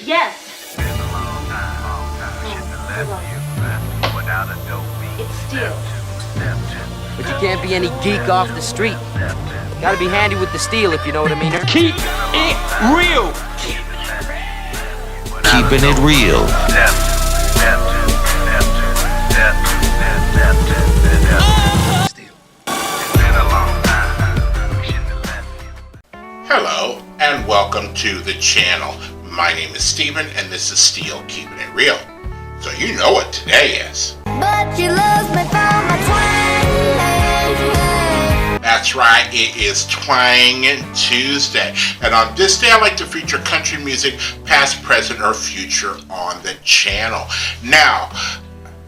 Yes. It's steel. But you can't be any geek off the street. Gotta be handy with the steel, if you know what I mean. Keep it real. Keeping it real. Hello and welcome to the channel. My name is Steven and this is Steel Keeping It Real. So you know what today is. But you love me for my twang. That's right, it is Twang Tuesday. And on this day I like to feature country music, past, present, or future on the channel. Now,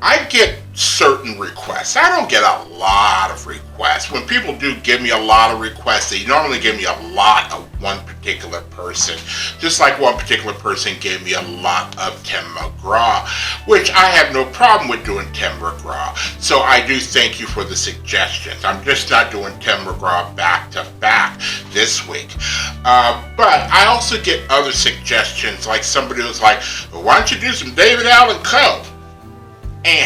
I get certain requests. I don't get a lot of requests. When people do give me a lot of requests, they normally give me a lot of one particular person. Just like one particular person gave me a lot of Tim McGraw, which I have no problem with doing Tim McGraw. So I do thank you for the suggestions. I'm just not doing Tim McGraw back to back this week. But I also get other suggestions, like somebody was like, well, why don't you do some David Allan Coe? Ain't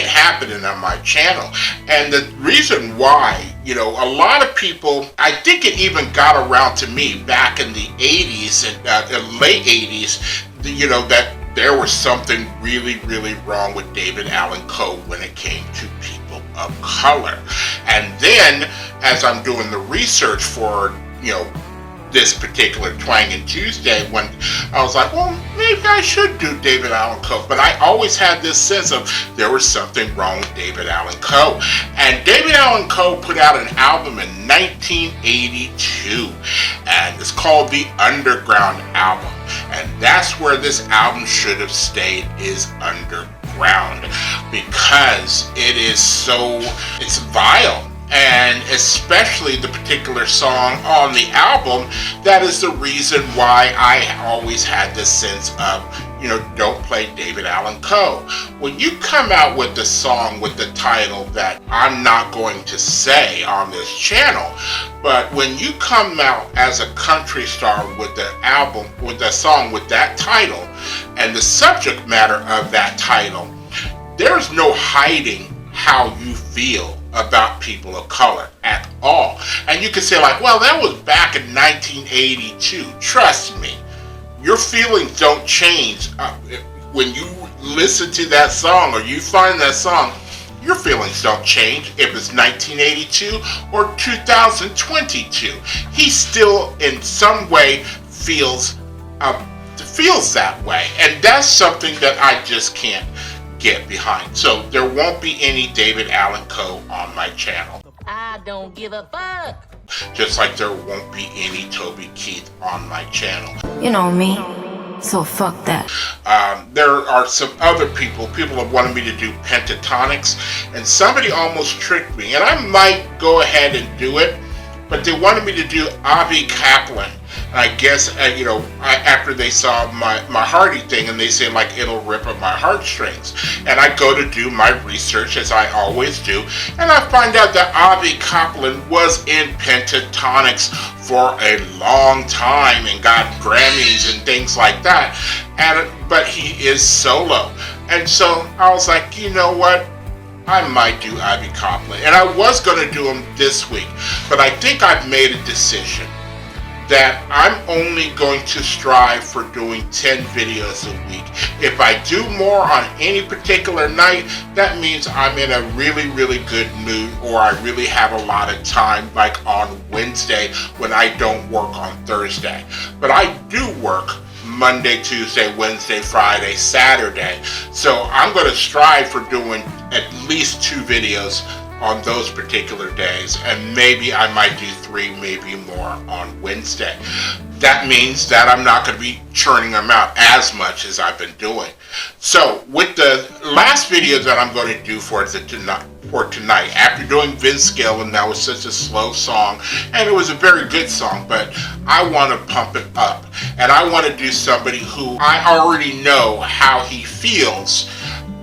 happening on my channel. And the reason why, you know, a lot of people, I think it even got around to me back in the 80s and the late 80s, you know, that there was something really, really wrong with David Allan Coe when it came to people of color. And then as I'm doing the research for, you know, this particular Twangin' Tuesday, when I was like, well, maybe I should do David Allan Coe. But I always had this sense of there was something wrong with David Allan Coe. And David Allan Coe put out an album in 1982, and it's called the Underground Album. And that's where this album should have stayed, is underground, because it is so, it's vile. And especially the particular song on the album, that is the reason why I always had this sense of, you know, don't play David Allan Coe. When you come out with the song with the title that I'm not going to say on this channel, but when you come out as a country star with the album, with the song with that title, and the subject matter of that title, there's no hiding how you feel about people of color at all. And you can say like, well, that was back in 1982. Trust me, your feelings don't change. When you listen to that song or you find that song, your feelings don't change if it's 1982 or 2022. He still in some way feels that way. And that's something that I just can't get behind. So there won't be any David Allan Coe on my channel. I don't give a fuck. Just like there won't be any Toby Keith on my channel. You know me, so fuck that. There are some other people have wanted me to do pentatonics, and somebody almost tricked me, and I might go ahead and do it, but they wanted me to do Avi Kaplan. And I guess, you know, after they saw my Hardy thing, and they say like it'll rip at my heartstrings. And I go to do my research, as I always do, and I find out that Avi Kaplan was in pentatonics for a long time and got Grammys and things like that. But he is solo. And so I was like, you know what? I might do Avi Kaplan. And I was going to do him this week, but I think I've made a decision that I'm only going to strive for doing 10 videos a week. If I do more on any particular night, that means I'm in a really, really good mood, or I really have a lot of time, like on Wednesday when I don't work on Thursday. But I do work Monday, Tuesday, Wednesday, Friday, Saturday. So I'm going to strive for doing at least 2 videos on those particular days, and maybe I might do 3, maybe more on Wednesday. That means that I'm not going to be churning them out as much as I've been doing. So with the last video that I'm going to do for tonight, after doing Vince Gill, and that was such a slow song, and it was a very good song, but I want to pump it up, and I want to do somebody who I already know how he feels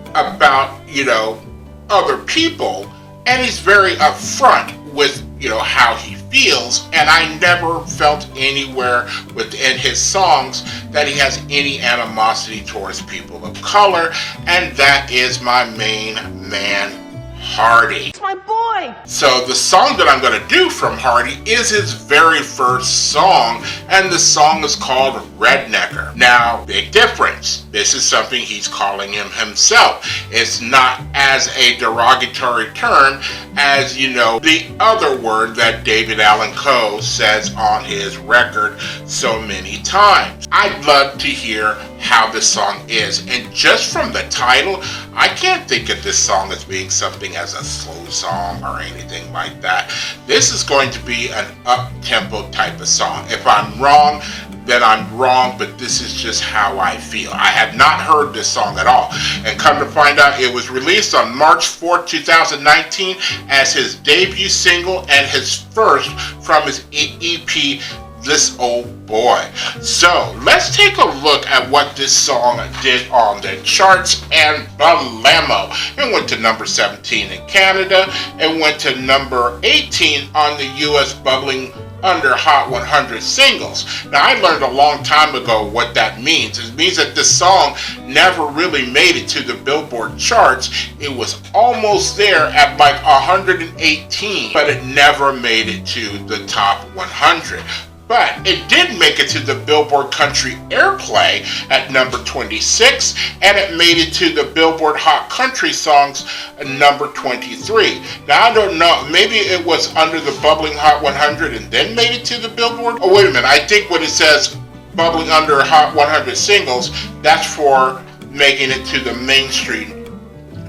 about, you know, other people, and he's very upfront with, you know, how he feels, and I never felt anywhere within his songs that he has any animosity towards people of color, and that is my main man, Hardy. It's my boy! So the song that I'm going to do from Hardy is his very first song, and the song is called Rednecker. Now, big difference. This is something he's calling him himself. It's not as a derogatory term as, you know, the other word that David Allan Coe says on his record so many times. I'd love to hear how this song is, and just from the title, I can't think of this song as being something as a slow song or anything like that. This is going to be an up-tempo type of song. If I'm wrong, then I'm wrong, but this is just how I feel. I have not heard this song at all, and come to find out, it was released on March 4th, 2019 as his debut single and his first from his EP, This Old Boy. So let's take a look at what this song did on the charts and Balamo. It went to number 17 in Canada. It went to number 18 on the US Bubbling Under Hot 100 singles. Now, I learned a long time ago what that means. It means that this song never really made it to the Billboard charts. It was almost there at like 118, but it never made it to the top 100. But it did make it to the Billboard Country Airplay at number 26, and it made it to the Billboard Hot Country Songs at number 23. Now, I don't know, maybe it was under the Bubbling Hot 100 and then made it to the Billboard? Oh, wait a minute, I think when it says Bubbling Under Hot 100 Singles, that's for making it to the mainstream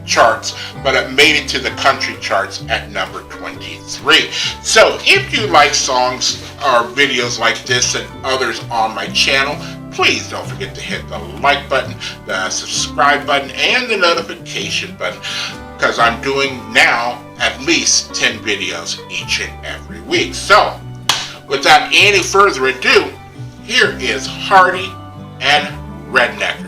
charts, but it made it to the country charts at number 23. So if you like songs or videos like this and others on my channel, please don't forget to hit the like button, the subscribe button, and the notification button, because I'm doing now at least 10 videos each and every week. So without any further ado, here is Hardy and Rednecker.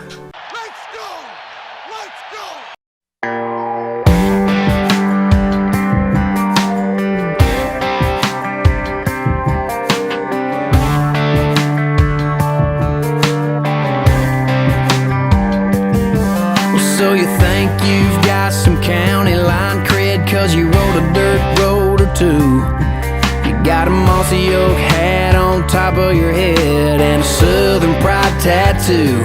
So you think you've got some county line cred, cause you rode a dirt road or two. You got a mossy oak hat on top of your head and a Southern Pride tattoo.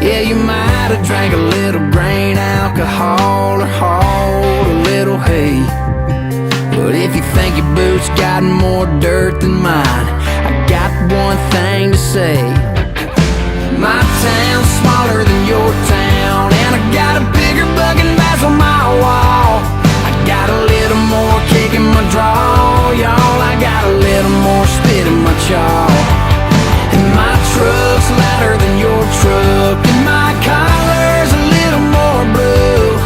Yeah, you might have drank a little grain alcohol or hauled a little hay, but if you think your boots got more dirt than mine, I got one thing to say. My town's smaller than your town, and I got a bigger bugging bass on my wall. I got a little more kick in my draw, y'all. I got a little more spit in my chaw. And my truck's louder than your truck, and my collar's a little more blue.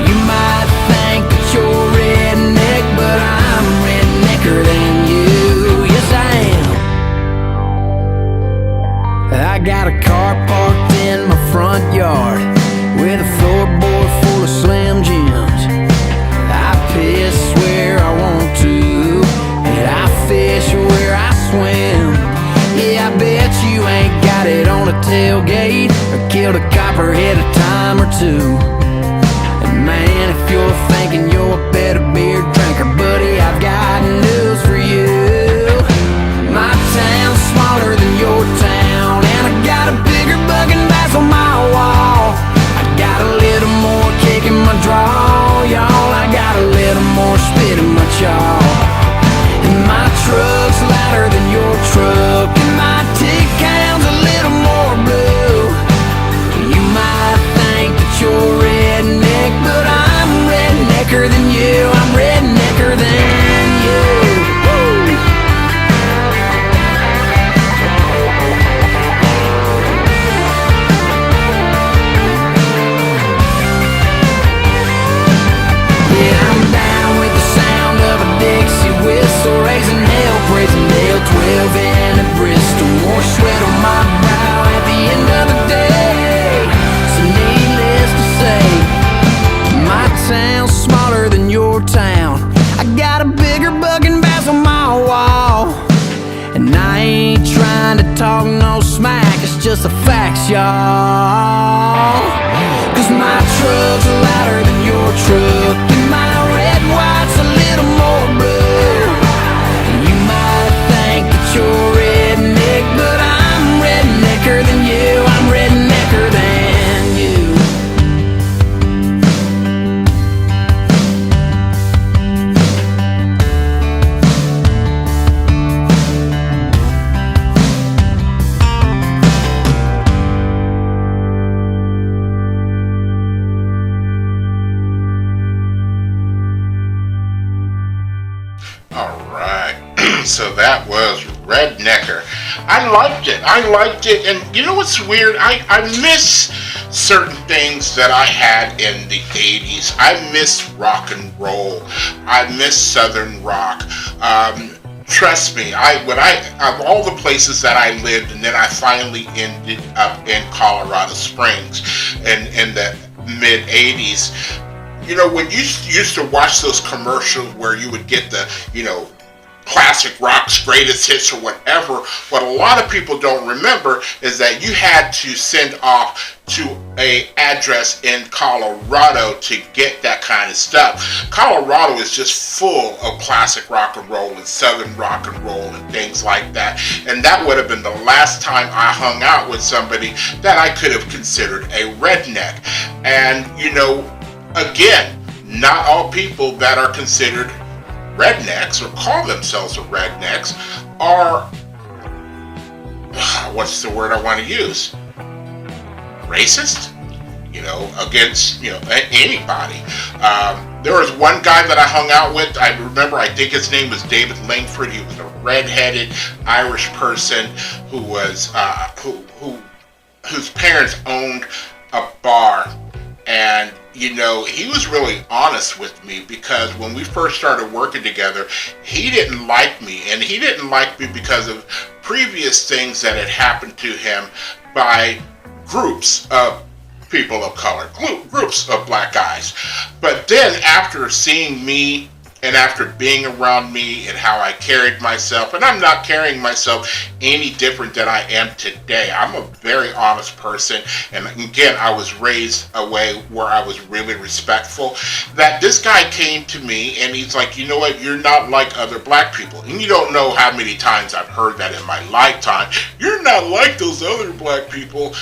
You might think that you're redneck, but I'm rednecker than you. Yes, I am. I got a car parked in my front yard with a floorboard full of Slim Jims. I piss where I want to, and I fish where I swim. Yeah, I bet you ain't got it on a tailgate or killed a copperhead a time or two. And man, if you're thinking you're a better beer drinker, buddy, I've got news for you. My town's smaller than your town, and I got a bigger bugging bass on my wall. I got a little more kick in my draw, y'all. I got a little more spit in my chaw. And my truck's louder than your truck, and my tick count's a little more blue. You might think that you're just the facts, y'all. Cause my truck's louder than your truck, and my red and white's a little more blue. You might think that you're redneck, but I'm rednecker than you. I'm rednecker than you. So that was Rednecker. I liked it, and you know what's weird? I miss certain things that I had in the 80s. I miss rock and roll. I miss Southern rock. Trust me, of all the places that I lived, and then I finally ended up in Colorado Springs in the mid 80s. You know, when you used to watch those commercials where you would get the, classic rock's greatest hits or whatever, what a lot of people don't remember is that you had to send off to a address in Colorado to get that kind of stuff. Colorado is just full of classic rock and roll and Southern rock and roll and things like that. And that would have been the last time I hung out with somebody that I could have considered a redneck. And, again, not all people that are considered rednecks or call themselves rednecks are, what's the word I want to use? Racist? Against, anybody. There was one guy that I hung out with. I remember, I think his name was David Langford. He was a red-headed Irish person who was, whose parents owned a bar. And he was really honest with me, because when we first started working together, he didn't like me. And he didn't like me because of previous things that had happened to him by groups of people of color, groups of black guys. But then after seeing me and after being around me and how I carried myself, and I'm not carrying myself any different than I am today. I'm a very honest person, and again, I was raised a way where I was really respectful, that this guy came to me and he's like, you know what, you're not like other black people. And you don't know how many times I've heard that in my lifetime. You're not like those other black people,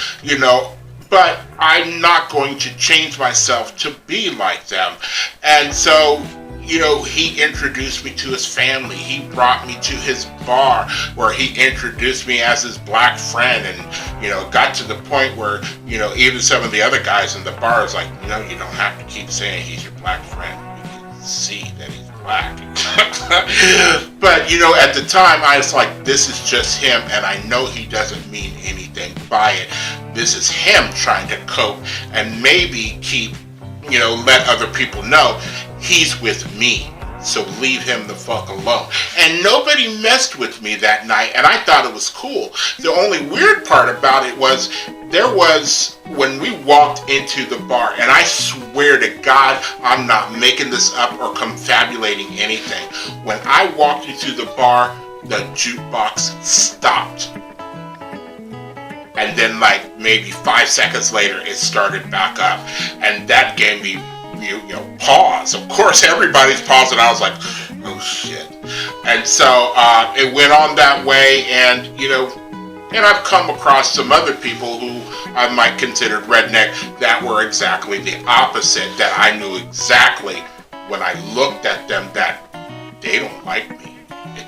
but I'm not going to change myself to be like them. And so, he introduced me to his family. He brought me to his bar where he introduced me as his black friend, and, got to the point where, even some of the other guys in the bar is like, you don't have to keep saying he's your black friend. You can see that he's black. But, at the time, I was like, this is just him, and I know he doesn't mean anything by it. This is him trying to cope and maybe keep, let other people know he's with me, so leave him the fuck alone. And nobody messed with me that night, and I thought it was cool. The only weird part about it was, when we walked into the bar, and I swear to God, I'm not making this up or confabulating anything. When I walked into the bar, the jukebox stopped. And then maybe 5 seconds later, it started back up. And that gave me, pause. Of course, everybody's pausing. I was like, oh shit. And so it went on that way, and, and I've come across some other people who I might consider redneck that were exactly the opposite, that I knew exactly when I looked at them that they don't like me.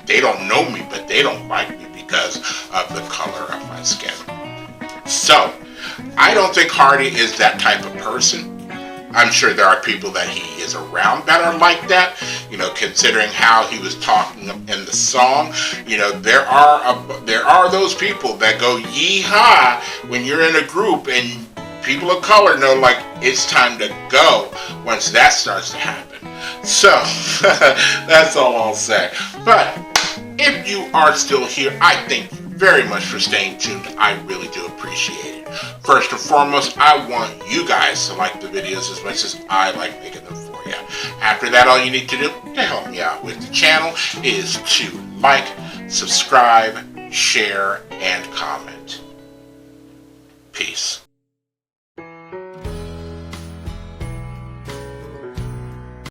They don't know me, but they don't like me because of the color of my skin. So, I don't think Hardy is that type of person. I'm sure there are people that he is around that are like that, considering how he was talking in the song. There are those people that go yee-haw when you're in a group, and people of color know, it's time to go once that starts to happen. So, that's all I'll say. But, if you are still here, I thank you very much for staying tuned. I really do appreciate it. First and foremost, I want you guys to like the videos as much as I like making them for you. After that, all you need to do to help me out with the channel is to like, subscribe, share, and comment.